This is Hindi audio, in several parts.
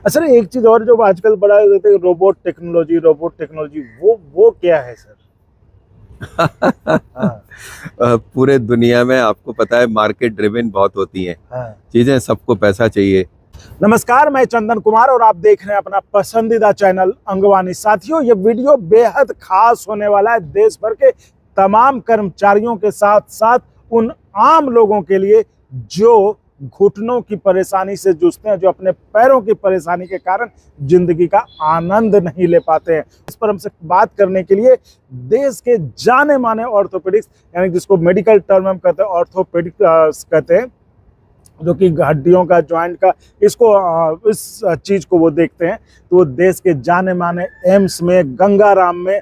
सर एक चीज और जो आजकल बड़ा कहते हैं रोबोट टेक्नोलॉजी वो क्या है सर? हाँ। पूरे दुनिया में आपको पता है मार्केट ड्रिवन बहुत होती हैं हाँ। चीजें, सबको पैसा चाहिए। नमस्कार, मैं चंदन कुमार और आप देख रहे हैं अपना पसंदीदा चैनल अंगवानी। साथियों, ये वीडियो बेहद खास होने वाला है देश भर के तमाम कर्मचारियों के साथ साथ उन आम लोगों के लिए जो घुटनों की परेशानी से जूझते हैं, जो अपने पैरों की परेशानी के कारण जिंदगी का आनंद नहीं ले पाते हैं। इस पर हमसे बात करने के लिए देश के जाने माने ऑर्थोपेडिक्स, यानी जिसको मेडिकल टर्म में हम कहते हैं ऑर्थोपेडिक कहते हैं, जो कि हड्डियों का, जॉइंट का, इसको इस चीज को वो देखते हैं। तो वो देश के जाने माने एम्स में, गंगाराम में,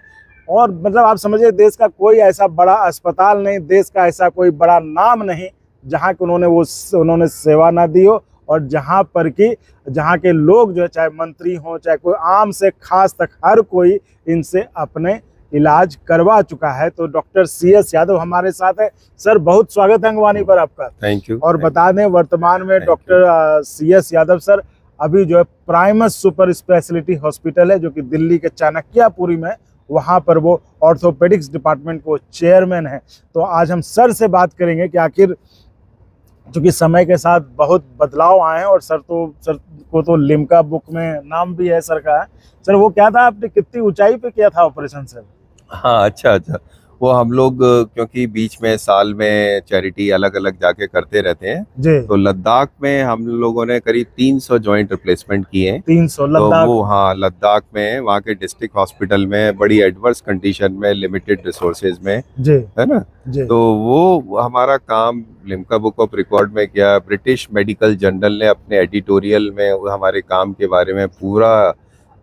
और मतलब आप समझिए देश का कोई ऐसा बड़ा अस्पताल नहीं, देश का ऐसा कोई बड़ा नाम नहीं जहाँ के उन्होंने सेवा ना दी हो, और जहाँ पर कि जहाँ के लोग जो है, चाहे मंत्री हों, चाहे कोई आम से खास तक हर कोई इनसे अपने इलाज करवा चुका है। तो डॉक्टर CS यादव हमारे साथ है। सर, बहुत स्वागत है अंगवानी पर आपका। Thank you. और बता दें, वर्तमान में डॉक्टर CS यादव सर अभी जो है प्राइमस सुपर स्पेशलिटी हॉस्पिटल है, जो कि दिल्ली के चाणक्यपुरी में, वहाँ पर वो ऑर्थोपेडिक्स डिपार्टमेंट को चेयरमैन है। तो आज हम सर से बात करेंगे कि आखिर चूँकि समय के साथ बहुत बदलाव आए हैं, और सर को तो लिम्का बुक में नाम भी है सर का। सर, वो क्या था, आपने कितनी ऊंचाई पे किया था ऑपरेशन सर? हाँ, अच्छा। वो हम लोग क्योंकि बीच में साल में चैरिटी अलग अलग जाके करते रहते हैं जी। तो लद्दाख में हम लोगों ने करीब 300 जॉइंट रिप्लेसमेंट किए हैं। 300 तो लद्दाख? वो, हाँ, लद्दाख में, वहाँ के डिस्ट्रिक्ट हॉस्पिटल में, बड़ी एडवर्स कंडीशन में, लिमिटेड रिसोर्सेज में, जी, है ना। जी। तो वो हमारा काम लिम्का बुक ऑफ रिकॉर्ड में किया। ब्रिटिश मेडिकल जर्नल ने अपने एडिटोरियल में हमारे काम के बारे में पूरा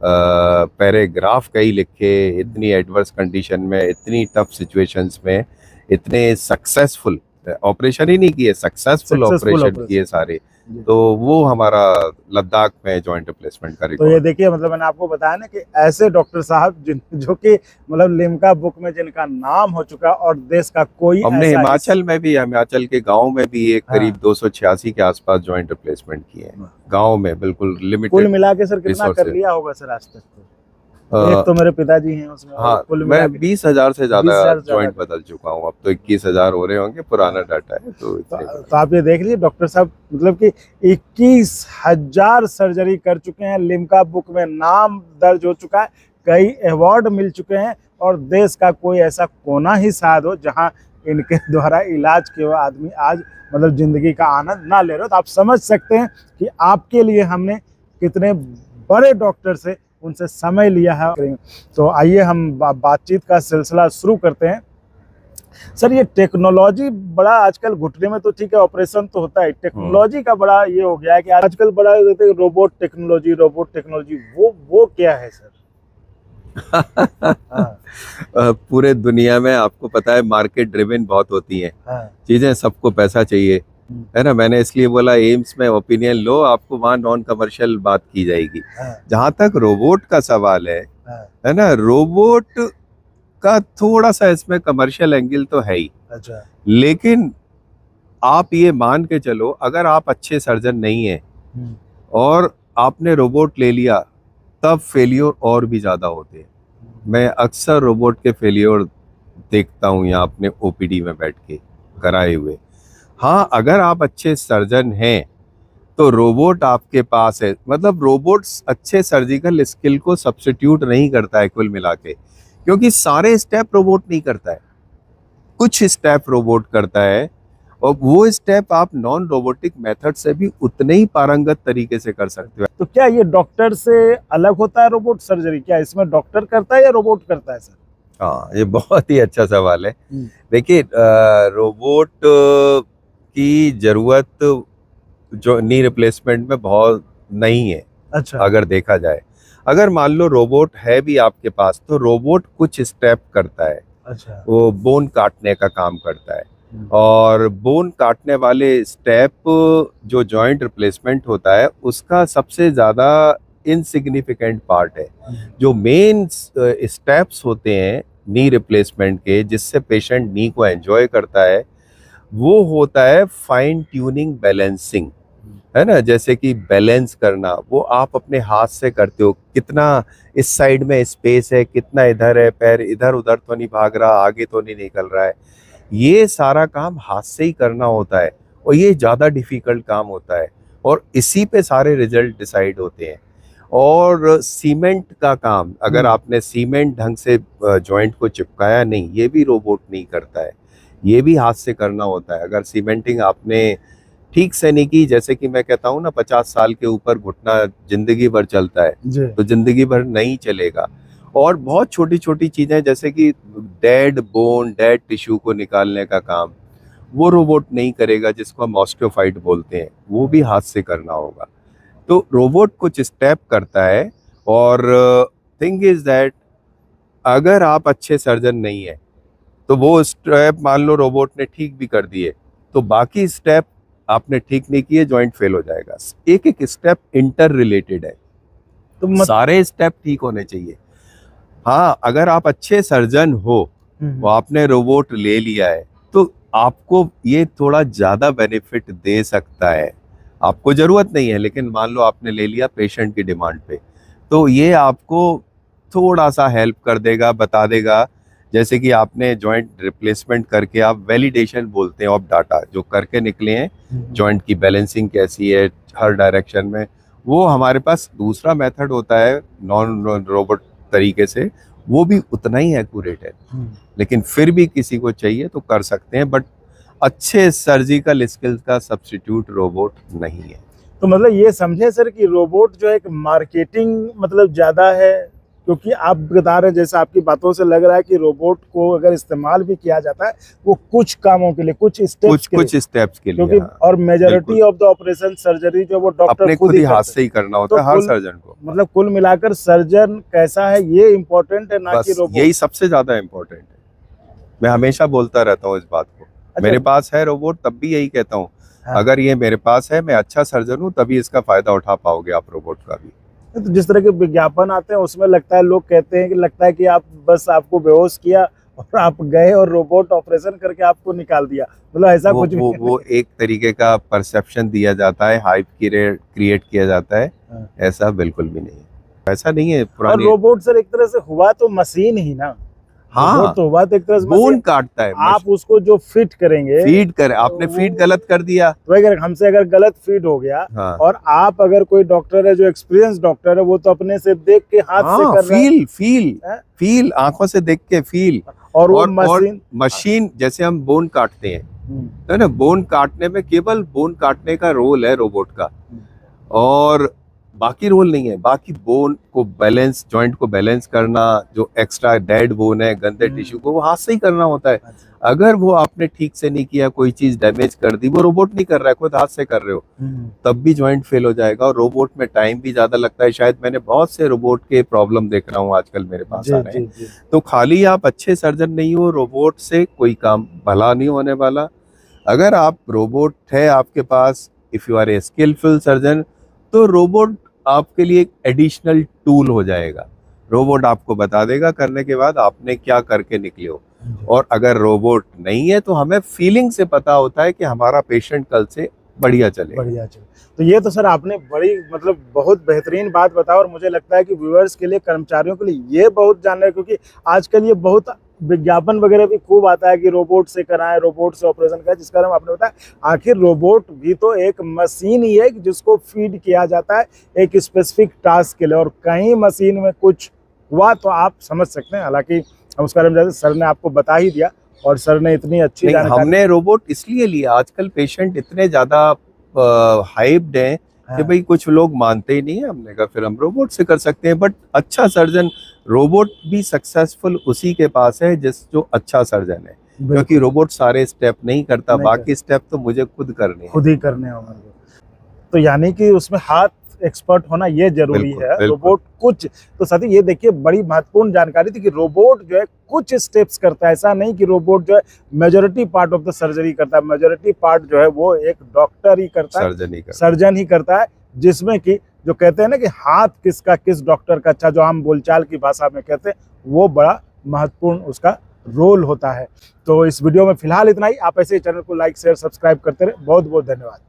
पैराग्राफ कई लिखे। इतनी एडवर्स कंडीशन में, इतनी टफ सिचुएशंस में, इतने सक्सेसफुल ऑपरेशन ही नहीं किए, सक्सेसफुल ऑपरेशन किए सारे। तो वो हमारा लद्दाख में जॉइंट रिप्लेसमेंट का रिकॉर्ड। तो ये देखिए, मतलब मैंने आपको बताया ना कि ऐसे डॉक्टर साहब जो कि मतलब लिम्का बुक में जिनका नाम हो चुका, और देश का कोई हमने ऐसा हिमाचल में भी, हिमाचल के गांव में भी एक करीब 286 के आसपास जॉइंट रिप्लेसमेंट किए हैं गांव में, बिल्कुल लिमिटेड। कुल मिला के सर कितना कर लिया होगा सर आज तक? एक तो मेरे पिताजी हैं उसमें। हाँ, मैं 20,000 से ज्यादा जॉइंट बदल चुका हूँ। अब तो 21,000 हो रहे होंगे, पुराना डाटा है। तो आप ये देख लीजिए डॉक्टर साहब, मतलब कि 21,000 सर्जरी कर चुके हैं, लिम्का बुक में नाम दर्ज हो चुका है, कई अवार्ड मिल चुके हैं, और देश का कोई ऐसा कोना ही शायद हो जहां इनके द्वारा इलाज किए हुए आदमी आज मतलब जिंदगी का आनंद ना ले रहे हो। तो आप समझ सकते हैं कि आपके लिए हमने कितने बड़े डॉक्टर से उनसे समय लिया है। तो आइए हम बातचीत का सिलसिला शुरू करते हैं। सर, ये टेक्नोलॉजी बड़ा आजकल, घुटने में तो ठीक है ऑपरेशन तो होता है, टेक्नोलॉजी का बड़ा ये हो गया है कि आजकल बड़ा रोबोट टेक्नोलॉजी वो क्या है सर? हाँ। पूरे दुनिया में आपको पता है मार्केट ड्रिवन बहुत होती हैं चीजें, सबको पैसा चाहिए, है ना। मैंने इसलिए बोला एम्स में ओपिनियन लो, आपको वहाँ नॉन कमर्शियल बात की जाएगी। जहां तक रोबोट का सवाल है ना, रोबोट का थोड़ा सा इसमें कमर्शियल एंगल तो है ही। अच्छा। लेकिन आप ये मान के चलो, अगर आप अच्छे सर्जन नहीं है और आपने रोबोट ले लिया, तब फेलियर और भी ज्यादा होते हैं। मैं अक्सर रोबोट के फेलियर देखता हूँ यहाँ अपने OPD में बैठ के कराए हुए। हाँ, अगर आप अच्छे सर्जन हैं तो रोबोट आपके पास है, मतलब रोबोट अच्छे सर्जिकल स्किल को सब्स्टिट्यूट नहीं करता है कुल मिला के, क्योंकि सारे स्टेप रोबोट नहीं करता है, कुछ स्टेप रोबोट करता है, और वो स्टेप आप नॉन रोबोटिक मेथड से भी उतने ही पारंगत तरीके से कर सकते हो। तो क्या ये डॉक्टर से अलग होता है रोबोट सर्जरी? क्या इसमें डॉक्टर करता है या रोबोट करता है सर? हाँ, ये बहुत ही अच्छा सवाल है। देखिए, रोबोट की जरूरत जो नी रिप्लेसमेंट में बहुत नहीं है। अच्छा। अगर देखा जाए, अगर मान लो रोबोट है भी आपके पास, तो रोबोट कुछ स्टेप करता है। अच्छा। वो बोन काटने का काम करता है, और बोन काटने वाले स्टेप जो जॉइंट रिप्लेसमेंट होता है उसका सबसे ज्यादा इनसिग्निफिकेंट पार्ट है। जो मेन स्टेप्स होते हैं नी रिप्लेसमेंट के, जिससे पेशेंट नी को एंजॉय करता है, वो होता है फाइन ट्यूनिंग, बैलेंसिंग। है ना, जैसे कि बैलेंस करना वो आप अपने हाथ से करते हो, कितना इस साइड में स्पेस है, कितना इधर है, पैर इधर उधर तो नहीं भाग रहा, आगे तो नहीं निकल रहा है, ये सारा काम हाथ से ही करना होता है और ये ज़्यादा डिफिकल्ट काम होता है और इसी पे सारे रिजल्ट डिसाइड होते हैं। और सीमेंट का काम, अगर आपने सीमेंट ढंग से जॉइंट को चिपकाया नहीं, ये भी रोबोट नहीं करता है, ये भी हाथ से करना होता है। अगर सीमेंटिंग आपने ठीक से नहीं की, जैसे कि मैं कहता हूँ ना 50 साल के ऊपर घुटना जिंदगी भर चलता है, तो जिंदगी भर नहीं चलेगा। और बहुत छोटी छोटी चीजें जैसे कि डेड बोन, डेड टिश्यू को निकालने का काम वो रोबोट नहीं करेगा, जिसको हम ऑस्टियोफाइट बोलते हैं, वो भी हाथ से करना होगा। तो रोबोट कुछ स्टेप करता है और थिंग इज दैट अगर आप अच्छे सर्जन नहीं है तो वो स्टेप मान लो रोबोट ने ठीक भी कर दिए तो बाकी स्टेप आपने ठीक नहीं किए, जॉइंट फेल हो जाएगा। एक एक स्टेप इंटर रिलेटेड है, तो सारे स्टेप ठीक होने चाहिए। हाँ, अगर आप अच्छे सर्जन हो तो आपने रोबोट ले लिया है तो आपको ये थोड़ा ज्यादा बेनिफिट दे सकता है। आपको जरूरत नहीं है, लेकिन मान लो आपने ले लिया पेशेंट की डिमांड पे, तो ये आपको थोड़ा सा हेल्प कर देगा, बता देगा। जैसे कि आपने जॉइंट रिप्लेसमेंट करके, आप वैलिडेशन बोलते हैं ऑफ डाटा, जो करके निकले हैं जॉइंट की बैलेंसिंग कैसी है हर डायरेक्शन में, वो हमारे पास दूसरा मेथड होता है नॉन रोबोट तरीके से, वो भी उतना ही एक्यूरेट है। लेकिन फिर भी किसी को चाहिए तो कर सकते हैं, बट अच्छे सर्जिकल स्किल्स का सब्स्टिट्यूट रोबोट नहीं है। तो मतलब ये समझे सर कि रोबोट जो है एक मार्केटिंग मतलब ज्यादा है, क्योंकि आप बता रहे हैं, जैसे आपकी बातों से लग रहा है कि रोबोट को अगर इस्तेमाल भी किया जाता है वो कुछ कामों के लिए, कुछ स्टेप्स के लिए, क्योंकि और majority of the operation surgery जो वो डॉक्टर खुद ही हाथ से ही करना होता है हर सर्जन को। मतलब कुल मिलाकर सर्जन कैसा है ये इम्पोर्टेंट है, ना कि रोबोट। यही सबसे ज्यादा इम्पोर्टेंट है, मैं हमेशा बोलता रहता हूँ इस बात को। मेरे पास है रोबोट तब भी यही कहता हूँ, अगर ये मेरे पास है, मैं अच्छा सर्जन हूँ, तभी इसका फायदा उठा पाओगे आप रोबोट का भी। तो जिस तरह के विज्ञापन आते हैं उसमें लगता है, लोग कहते हैं कि लगता है कि आप बस आपको बेहोश किया और आप गए और रोबोट ऑपरेशन करके आपको निकाल दिया, मतलब ऐसा कुछ भी वो एक तरीके का परसेप्शन दिया जाता है, हाइप क्रिएट किया जाता है, ऐसा बिल्कुल भी नहीं है, ऐसा नहीं है। पुरानी रोबोट सर एक तरह से हुआ तो मशीन ही ना। हाँ, तो बात एक तरह से बोन काटता है, आप उसको जो फिट करेंगे, फीड कर, आपने फीड गलत कर दिया तो अगर हमसे अगर गलत फीड हो गया, हाँ। और आप अगर कोई डॉक्टर है जो एक्सपीरियंस डॉक्टर है, वो तो अपने से देख के हाथ से कर रहा है, फील आंखों से देख के फील, और मशीन जैसे हम बोन काटते हैं, तो ना बोन काटने में केवल बोन काटने का रोल है रोबोट का, और बाकी रोल नहीं है। बाकी बोन को बैलेंस, जॉइंट को बैलेंस करना, जो एक्स्ट्रा डेड बोन है, गंदे टिश्यू को, वो हाथ से ही करना होता है। अगर वो आपने ठीक से नहीं किया, कोई चीज डैमेज कर दी, वो रोबोट नहीं कर रहा है, खुद हाथ से कर रहे हो, तब भी जॉइंट फेल हो जाएगा। और रोबोट में टाइम भी ज्यादा लगता है। शायद मैंने बहुत से रोबोट के प्रॉब्लम देख रहा हूँ आजकल मेरे पास आ रहे हैं। तो खाली आप अच्छे सर्जन नहीं हो, रोबोट से कोई काम भला नहीं होने वाला। अगर आप रोबोट है आपके पास, if you are a skilful surgeon, तो रोबोट आपके लिए एक एडिशनल टूल हो जाएगा। रोबोट आपको बता देगा करने के बाद आपने क्या करके निकले हो। और अगर रोबोट नहीं है तो हमें फीलिंग से पता होता है कि हमारा पेशेंट कल से बढ़िया चले। तो ये तो सर आपने बड़ी मतलब बहुत बेहतरीन बात बताया, और मुझे लगता है कि व्यूअर्स के लिए, कर्मचारियों के लिए ये बहुत जानना है, क्योंकि आजकल ये बहुत विज्ञापन वगैरह भी खूब आता है कि रोबोट से कराएं, रोबोट से ऑपरेशन करें, जिसका नाम आपने बताया। आखिर रोबोट भी तो एक मशीन ही है जिसको फीड किया जाता है एक स्पेसिफिक टास्क के लिए, और कहीं मशीन में कुछ हुआ तो आप समझ सकते हैं। हालांकि हम उसके बारे में सर ने आपको बता ही दिया, और सर ने इतनी अच्छी जानकारी। हमने रोबोट इसलिए लिया, आजकल पेशेंट इतने ज्यादा हाइप्ड हैं कि भाई कुछ लोग मानते ही नहीं है। हमने कहा फिर हम रोबोट से कर सकते हैं, बट अच्छा सर्जन, रोबोट भी सक्सेसफुल उसी के पास है जो अच्छा सर्जन है, क्योंकि रोबोट सारे स्टेप नहीं करता, बाकी स्टेप तो मुझे खुद ही करने होंगे। तो यानी कि उसमें हाथ एक्सपर्ट होना ये जरूरी है। रोबोट कुछ तो साथी ये देखिए बड़ी महत्वपूर्ण जानकारी थी कि रोबोट जो है कुछ स्टेप्स करता है। ऐसा नहीं कि रोबोट जो है majority part of the surgery करता है। मेजॉरिटी पार्ट जो है वो एक डॉक्टर ही करता है, सर्जन ही करता है, जिसमें कि जो कहते हैं ना कि हाथ किसका, किस डॉक्टर का अच्छा, जो हम बोलचाल की भाषा में कहते हैं, वो बड़ा महत्वपूर्ण उसका रोल होता है। तो इस वीडियो में फिलहाल इतना ही। आप ऐसे ही चैनल को लाइक शेयर सब्सक्राइब करते रहे। बहुत बहुत धन्यवाद।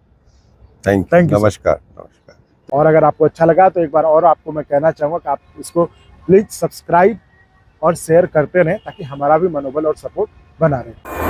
Thank Thank you, you, sir. नमस्कार नमस्कार। और अगर आपको अच्छा लगा तो एक बार और आपको मैं कहना चाहूँगा कि आप इसको प्लीज़ सब्सक्राइब और शेयर करते रहें ताकि हमारा भी मनोबल और सपोर्ट बना रहे।